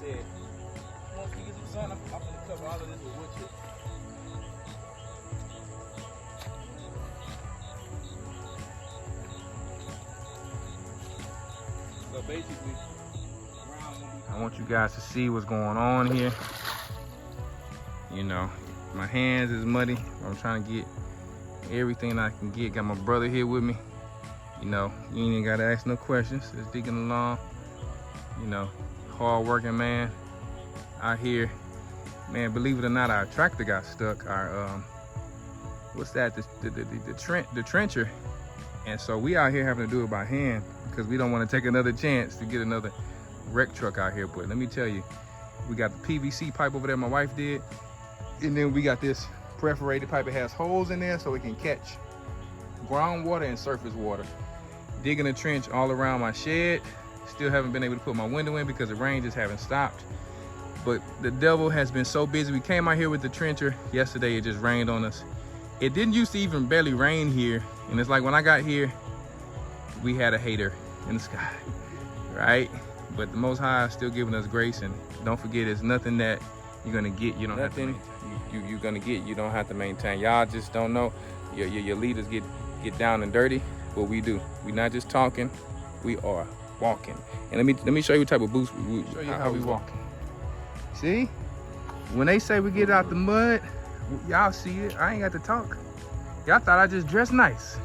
said, once we get some sun, I'm going to cover all of this with wood chips. So basically, I want you guys to see what's going on here. You know, my hands is muddy. I'm trying to get everything I can get. Got my brother here with me. You know, you ain't gotta ask no questions. Just digging along. You know, hard working man out here. Man, believe it or not, our tractor got stuck. Our what's that? The trencher. And so we out here having to do it by hand because we don't want to take another chance to get another wreck truck out here. But let me tell you, we got the PVC pipe over there my wife did. And then we got this perforated pipe. It has holes in there so it can catch groundwater and surface water. Digging a trench all around my shed. Still haven't been able to put my window in because the rain just haven't stopped. But the devil has been so busy. We came out here with the trencher yesterday. It just rained on us. It didn't used to even barely rain here. And it's like when I got here, we had a hater in the sky, right? But the Most High is still giving us grace. And don't forget, it's nothing that you're gonna get. You don't have to. You're gonna get. You don't have to maintain. Y'all just don't know. Your leaders get down and dirty. But we do. We're not just talking. We are walking. And let me show you what type of boost we show you how we walking. See, when they say we get out the mud, y'all see it. I ain't got to talk. Y'all thought I just dressed nice.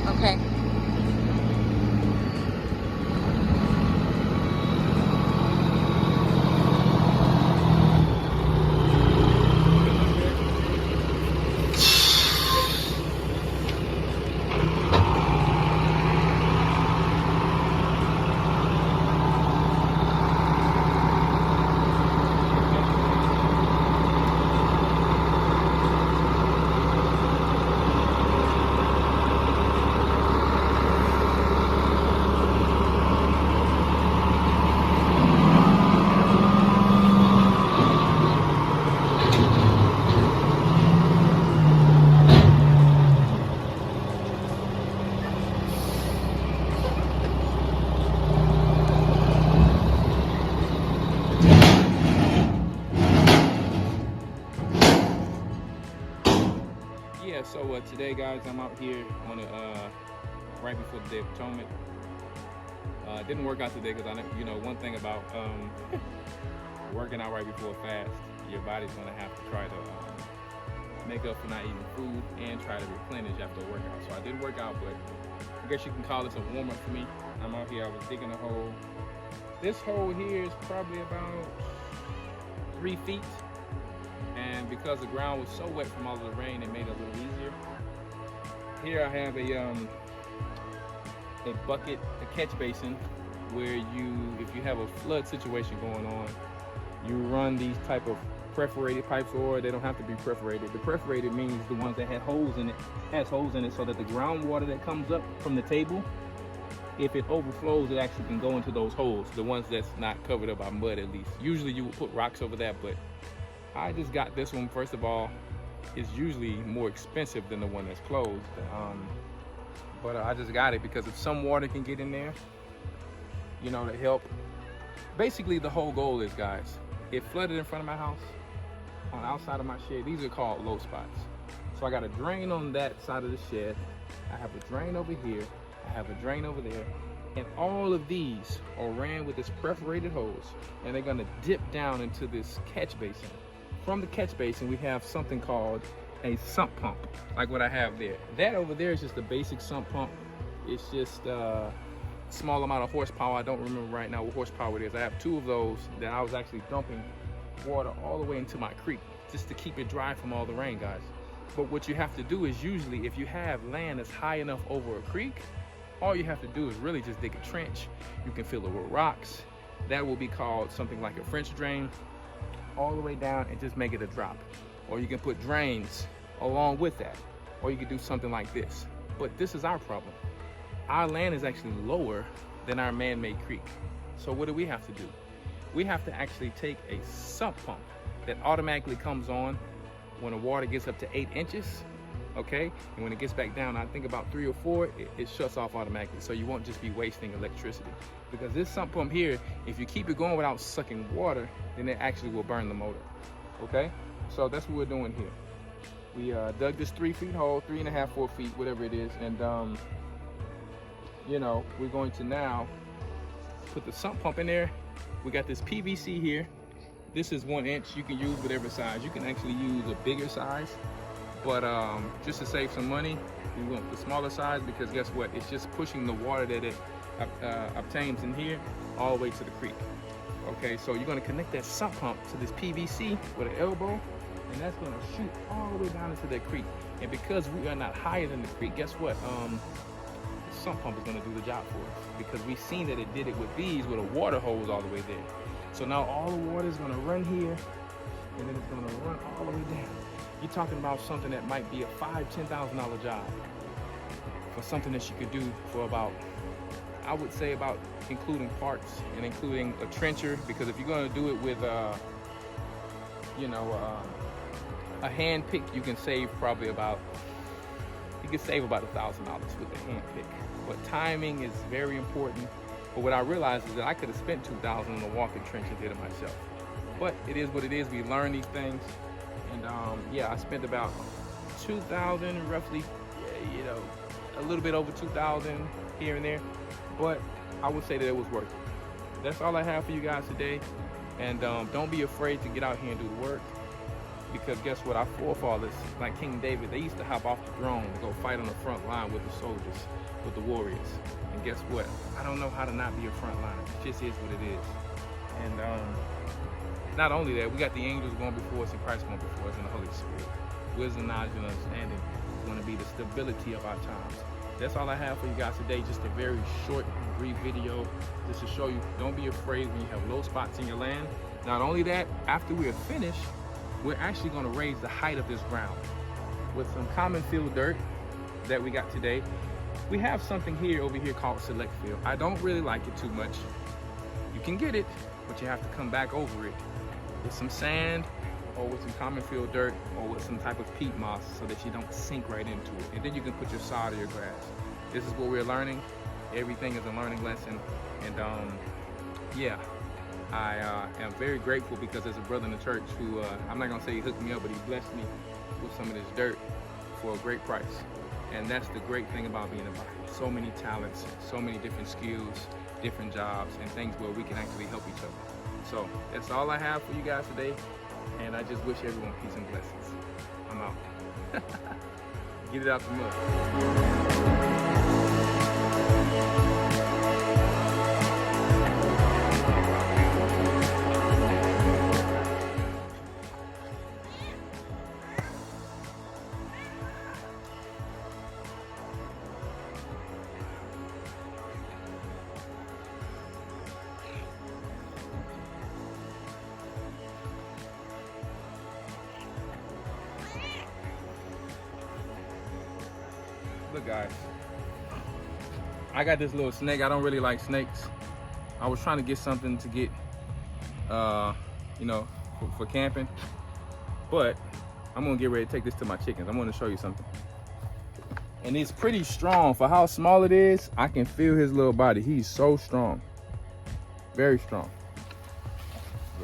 Okay. Yeah, so today, guys, I'm out here on right before the Day of Atonement. Didn't work out today because you know, one thing about working out right before a fast, your body's gonna have to try to make up for not eating food and try to replenish after a workout. So I did work out, but I guess you can call this a warm up for me. I'm out here. I was digging a hole. This hole here is probably about 3 feet. And because the ground was so wet from all of the rain, it made it a little easier. Here I have a bucket, a catch basin, where if you have a flood situation going on, you run these type of perforated pipes, or they don't have to be perforated. The perforated means the ones that has holes in it, so that the groundwater that comes up from the table, if it overflows, it actually can go into those holes, the ones that's not covered up by mud at least. Usually you would put rocks over that, but I just got this one. First of all, it's usually more expensive than the one that's closed. But I just got it because if some water can get in there, you know, to help. Basically, the whole goal is, guys, it flooded in front of my house, on the outside of my shed. These are called low spots. So I got a drain on that side of the shed. I have a drain over here. I have a drain over there. And all of these are ran with this perforated hose, and they're gonna dip down into this catch basin. From the catch basin, we have something called a sump pump, like what I have there. That over there is just a basic sump pump. It's just a small amount of horsepower. I don't remember right now what horsepower it is. I have 2 of those that I was actually dumping water all the way into my creek just to keep it dry from all the rain, guys. But what you have to do is, usually if you have land that's high enough over a creek, all you have to do is really just dig a trench. You can fill it with rocks. That will be called something like a French drain, all the way down, and just make it a drop. Or you can put drains along with that. Or you can do something like this. But this is our problem. Our land is actually lower than our man-made creek. So what do we have to do? We have to actually take a sump pump that automatically comes on when the water gets up to 8 inches, okay? And when it gets back down, I think about 3 or 4, it shuts off automatically. So you won't just be wasting electricity. Because this sump pump here, if you keep it going without sucking water, then it actually will burn the motor, okay? So that's what we're doing here. We dug this 3 feet hole, 3.5, 4 feet, whatever it is. And you know, we're going to now put the sump pump in there. We got this PVC here. This is 1 inch. You can use whatever size. You can actually use a bigger size, but just to save some money, we went the smaller size because guess what? It's just pushing the water that it obtains in here all the way to the creek. Okay, so you're gonna connect that sump pump to this PVC with an elbow, and that's gonna shoot all the way down into that creek. And because we are not higher than the creek, guess what? The sump pump is gonna do the job for us because we've seen that it did it with these with a water hose all the way there. So now all the water is gonna run here, and then it's gonna run all the way down. You're talking about something that might be a $5,000 to $10,000 job for something that you could do for about, I would say about including parts and including a trencher, because if you're gonna do it with you know, a hand pick, you can save probably about, you can save about $1,000 with a hand pick. But timing is very important. But what I realized is that I could have spent $2,000 on a walking trench and did it myself. But it is what it is. We learn these things. And yeah, I spent about $2,000 roughly, you know, a little bit over $2,000 here and there. But I would say that it was worth it. That's all I have for you guys today. And don't be afraid to get out here and do the work. Because guess what, our forefathers, like King David, they used to hop off the throne to go fight on the front line with the soldiers, with the warriors. And guess what? I don't know how to not be a front liner. It just is what it is. And not only that, we got the angels going before us and Christ going before us and the Holy Spirit. Wisdom, knowledge, and understanding is going to be the stability of our times. That's all I have for you guys today. Just a very short and brief video just to show you, don't be afraid when you have low spots in your land. Not only that, after we are finished, we're actually going to raise the height of this ground with some common field dirt that we got today. We have something here over here called select field. I don't really like it too much. You can get it, but you have to come back over it with some sand or with some common field dirt or with some type of peat moss so that you don't sink right into it. And then you can put your sod or your grass. This is what we're learning. Everything is a learning lesson. And yeah. I am very grateful because there's a brother in the church who, I'm not gonna say he hooked me up, but he blessed me with some of this dirt for a great price. And that's the great thing about being a body. So many talents, so many different skills, different jobs, and things where we can actually help each other. So that's all I have for you guys today. And I just wish everyone peace and blessings. I'm out. Get it out the mud. Look guys, I got this little snake. I don't really like snakes. I was trying to get something to get, you know, for camping, but I'm gonna get ready to take this to my chickens. I'm gonna show you something. And it's pretty strong. For how small it is, I can feel his little body. He's so strong, very strong.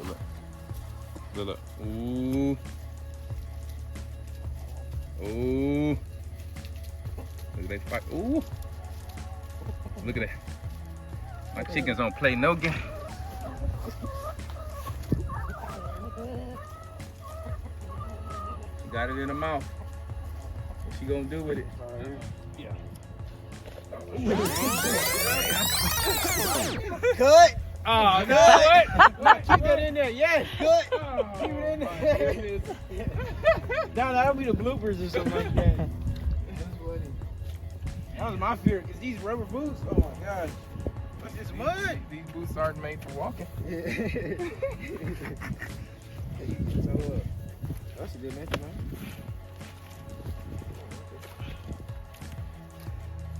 Look, look, look. Ooh, ooh. Look at that spot. Ooh. Look at that. My chickens don't play no game. Got it in the mouth. What she gonna do with it? Yeah. Cut! Oh, no, what? Keep that in there, yes! Cut! Oh, Keep it in there. Now that'll be the bloopers or something like that. That's funny. That was my fear, because these rubber boots, oh my gosh. What's this mud? These boots aren't made for walking. Yeah. So, that's a good mention, man.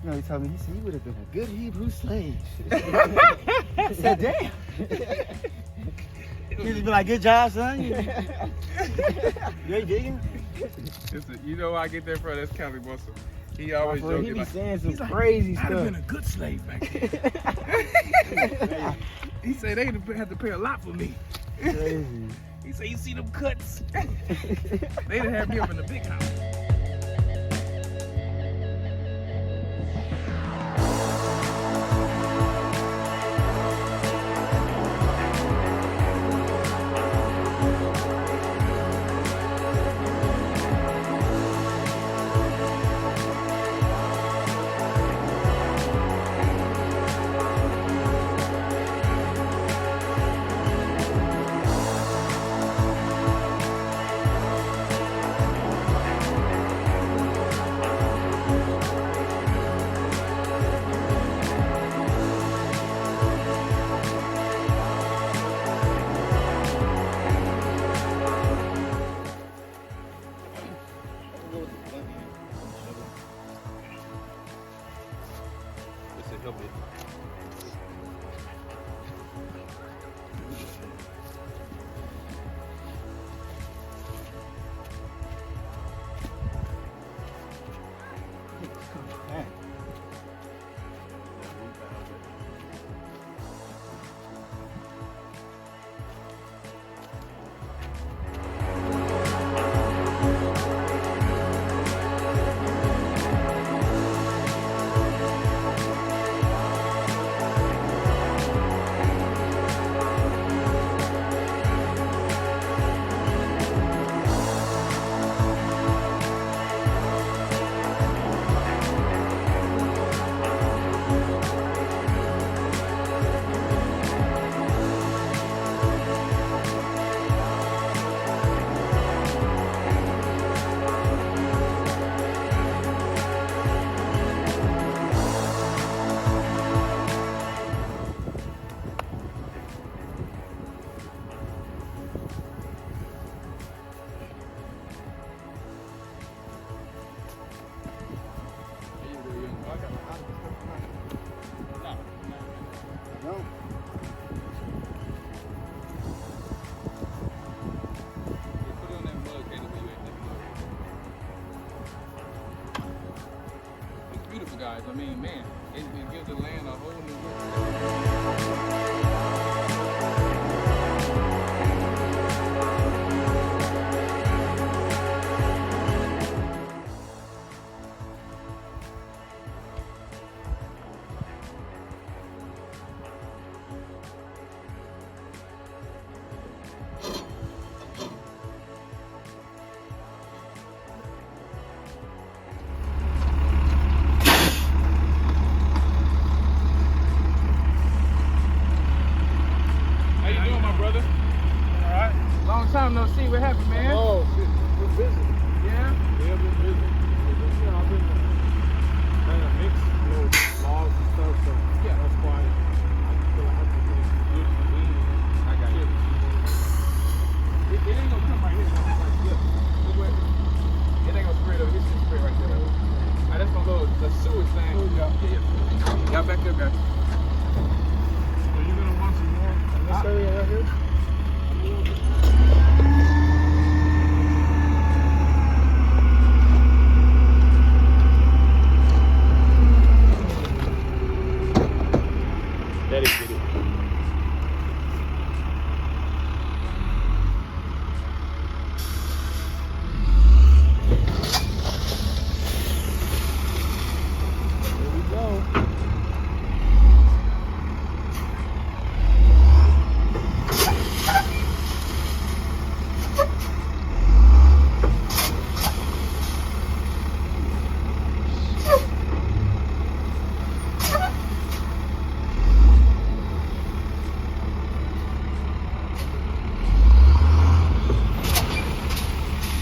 No, he told me, he said, you would have been a good Hebrew slave. I said, damn. He just be like, good job, son. You ain't digging? You know where I get that from? That's Cali Muscle. He always He joking be like, saying some crazy I'd stuff. have been a good slave back then. He said they had to pay a lot for me. Crazy. He said, you see them cuts? They done had me up in the big house. Guys, I mean, man, it gives the land a whole new look. Long time no see. What happened, man? Oh, shit. We're busy. Yeah? Yeah, we're busy. I've been trying to mix, laws and stuff, so Yeah. that's why I feel like I have to get it good and clean. I got you. It ain't gonna come right here. Though. Like, look where it ain't gonna spread over. It's just spread right there. That's my little sewage thing. Yeah. Y'all back there, guys. So you're gonna want some more in this area right here?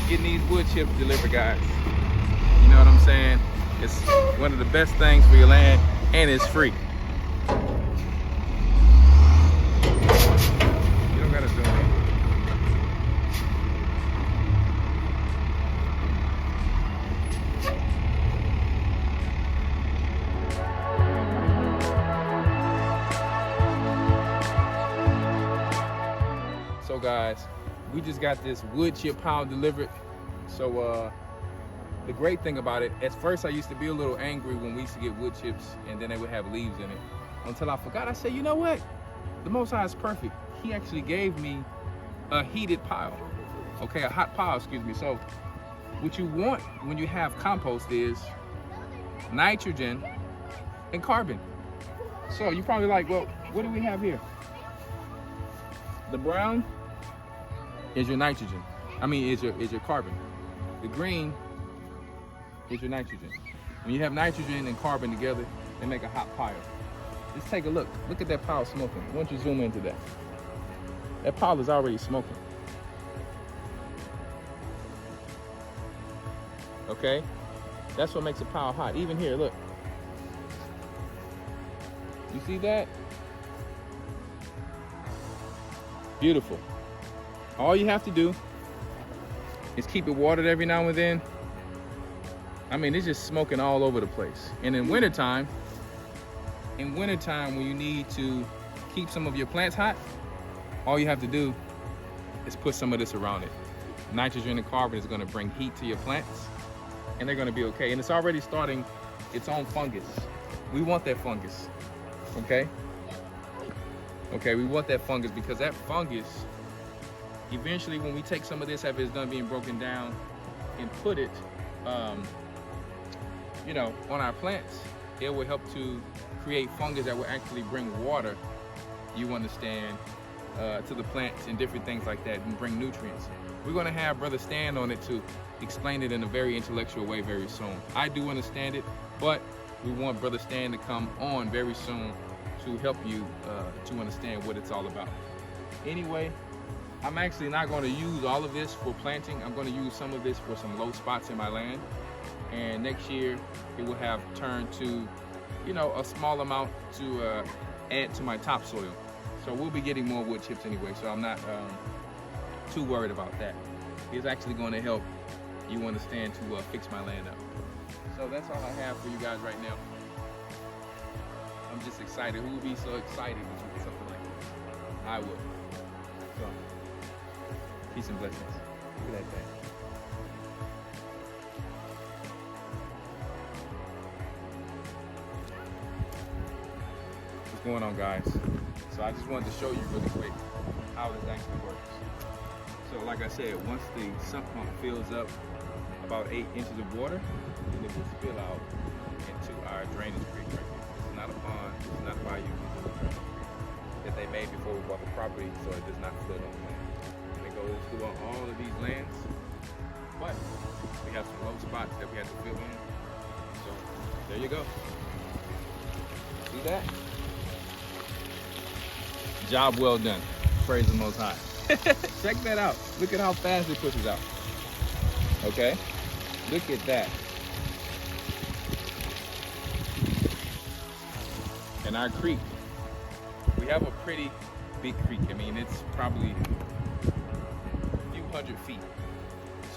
Getting these wood chips delivered, guys. You know what I'm saying? It's one of the best things for your land, and it's free. You don't gotta zoom in. guys, we just got this wood chip pile delivered. So the great thing about it, at first I used to be a little angry when we used to get wood chips and then they would have leaves in it. Until I forgot, I said, you know what? The Most High is perfect. He actually gave me a heated pile. Okay, a hot pile, excuse me. So what you want when you have compost is nitrogen and carbon. So you're probably like, well, what do we have here? The brown is your nitrogen. Is your carbon. The green is your nitrogen. When you have nitrogen and carbon together, they make a hot pile. Just take a look. Look at that pile smoking. Why don't you zoom into that? That pile is already smoking. Okay? That's what makes a pile hot. Even here, look. You see that? Beautiful. All you have to do is keep it watered every now and then. It's just smoking all over the place. And in wintertime, when you need to keep some of your plants hot, all you have to do is put some of this around it. Nitrogen and carbon is gonna bring heat to your plants and they're gonna be okay. And it's already starting its own fungus. We want that fungus, okay? Okay, we want that fungus because that fungus, eventually when we take some of this after it's done being broken down and put it, on our plants, it will help to create fungus that will actually bring water, you understand, to the plants and different things like that and bring nutrients. We're gonna have Brother Stan on it to explain it in a very intellectual way very soon. I do understand it, but we want Brother Stan to come on very soon to help you to understand what it's all about. Anyway, I'm actually not gonna use all of this for planting. I'm gonna use some of this for some low spots in my land. And next year, it will have turned to, a small amount to add to my topsoil. So we'll be getting more wood chips anyway, so I'm not too worried about that. It's actually going to help you understand to fix my land up. So that's all I have for you guys right now. I'm just excited. Who would be so excited with something like this? I would. So, peace and blessings. Look at that thing. What's going on, guys? So I just wanted to show you really quick how this actually works. So like I said, once the sump pump fills up about 8 inches of water, then it will spill out into our drainage creek right here. This is not a pond, this is not a bayou, this is a drainage creek that they made before we bought the property so it does not flood on the land. And it goes through all of these lands, but we have some low spots that we have to fill in. So there you go. See that? Job well done. Praise the Most High. Check that out. Look at how fast it pushes out. Okay? Look at that. And our creek, we have a pretty big creek. It's probably a few hundred feet.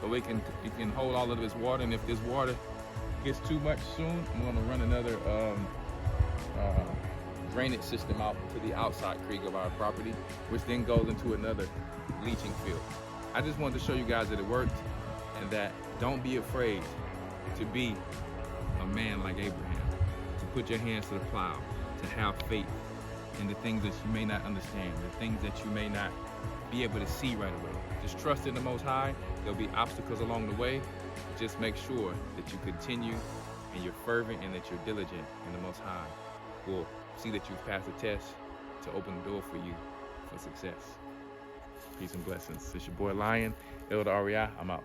So it can hold all of this water, and if this water gets too much soon, I'm gonna run another drainage system out to the outside creek of our property, which then goes into another leaching field. I just wanted to show you guys that it worked and that don't be afraid to be a man like Abraham, to put your hands to the plow, to have faith in the things that you may not understand, the things that you may not be able to see right away. Just trust in the Most High. There'll be obstacles along the way. Just make sure that you continue and you're fervent and that you're diligent, and the Most High will see that you've passed the test to open the door for you for success. Peace and blessings. It's your boy Lion, Elder REI. I'm out.